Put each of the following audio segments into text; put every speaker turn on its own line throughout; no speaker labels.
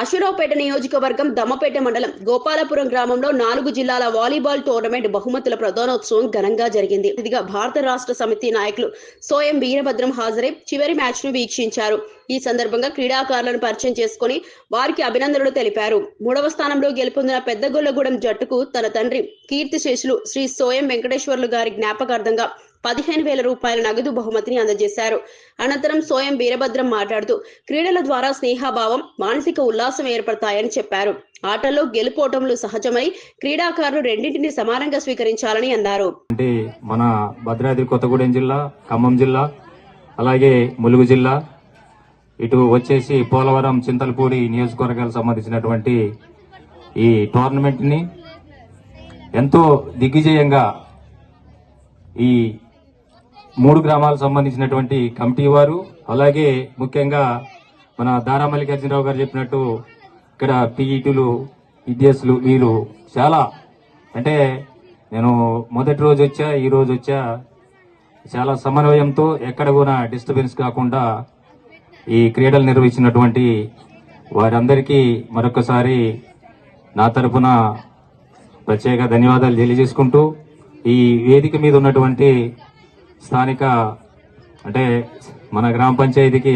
అశ్వరావుపేట నియోజకవర్గం దమ్మపేట మండలం గోపాలపురం గ్రామంలో 4 జిల్లాల వాలీబాల్ టోర్నమెంట్ బహుమతుల ప్రదానోత్సవం ఘనంగా జరిగింది. ఇదిగా భారత రాష్ట్ర సమితి నాయకులు సోయం వీరభద్రం హాజరై చివరి మ్యాచ్ ను వీక్షించారు. ఈ సందర్భంగా క్రీడాకారులను పరిచయం చేసుకుని వారికి అభినందనలు తెలిపారు. 3వ స్థానంలో గెలుపొందిన పెద్దగొల్లగూడెం జట్టుకు తన తండ్రి కీర్తిశేషులు శ్రీ సోయం వెంకటేశ్వర్లు గారి జ్ఞాపకార్థంగా 15,000 రూపాయల నగదు బహుమతిని అందజేశారు. అనంతరం సోయం వీరభద్రం మాట్లాడుతూ క్రీడల ద్వారా స్నేహభావం, మానసిక ఉల్లాసం ఏర్పడతాయని చెప్పారు. ఆటల్లో గెలుపోటములు సహజమై క్రీడాకారులు రెండింటిని సమానంగా స్వీకరించాలని అన్నారు.
అంటే మన భద్రాద్రి కొత్తగూడెం జిల్లా, ఖమ్మం జిల్లా, అలాగే ములుగు జిల్లా, ఇటు వచ్చేసి పోలవరం, చింతలపూడి నియోజకవర్గాలకు సంబంధించినటువంటి ఈ టోర్నమెంట్ ని ఎంతో దిగ్విజయంగా ఈ 3 గ్రామాలకు సంబంధించినటువంటి కమిటీ వారు, అలాగే ముఖ్యంగా మన దారా మల్లికార్జునరావు గారు చెప్పినట్టు ఇక్కడ పీఈటీలు, విద్యాసులు వీళ్ళు చాలా, అంటే నేను మొదటి రోజు వచ్చా, ఈ రోజు వచ్చా, చాలా సమన్వయంతో ఎక్కడ కూడా డిస్టర్బెన్స్ కాకుండా ఈ క్రీడలు నిర్వహించినటువంటి వారందరికీ మరొకసారి నా తరఫున ప్రత్యేక ధన్యవాదాలు తెలియజేసుకుంటూ, ఈ వేదిక మీద ఉన్నటువంటి స్థానిక, అంటే మన గ్రామ పంచాయతీకి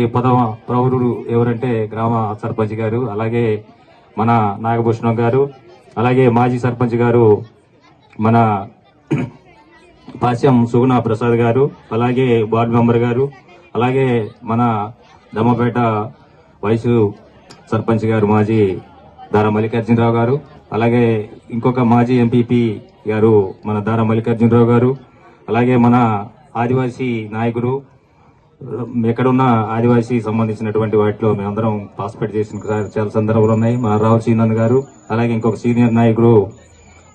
ప్రౌరుడు ఎవరంటే గ్రామ సర్పంచ్ గారు, అలాగే మన నాగభూషణం గారు, అలాగే మాజీ సర్పంచ్ గారు మన పాశ్యం సుగుణ ప్రసాద్ గారు, అలాగే వార్డు మెంబర్ గారు, అలాగే మన దమ్మపేట వైస్ సర్పంచ్ గారు మాజీ దారా మల్లికార్జునరావు గారు, అలాగే ఇంకొక మాజీ ఎంపీపీ గారు మన దారా మల్లికార్జునరావు గారు, అలాగే మన ఆదివాసీ నాయకుడు, ఎక్కడున్న ఆదివాసీ సంబంధించినటువంటి వాటిలో మేమందరం పార్టిసిపేట్ చేసిన చాలా సందర్భాలు ఉన్నాయి. మన రావు సీనన్ గారు, అలాగే ఇంకొక సీనియర్ నాయకుడు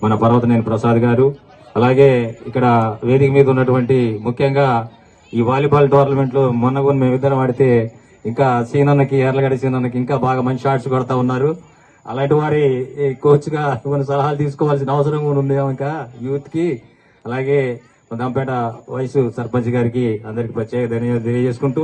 మన పర్వతనేని ప్రసాద్ గారు, అలాగే ఇక్కడ వేదిక మీద ఉన్నటువంటి ముఖ్యంగా ఈ వాలీబాల్ టోర్నమెంట్ లో మొన్న కొన్ని మేమిద్దరం ఆడితే ఇంకా సీనన్నకి, ఎర్లగడ్డ సీనన్నకి ఇంకా బాగా మంచి షాట్స్ కొడతా ఉన్నారు. అలాంటి వారి కోచ్ గా కొన్ని సలహాలు తీసుకోవాల్సిన అవసరం కూడా ఉంది ఇంకా యూత్ కి. అలాగే దమ్మపేట వైస్ సర్పంచ్ గారికి అందరికి ప్రత్యేక ధన్యవాదాలు తెలియజేసుకుంటూ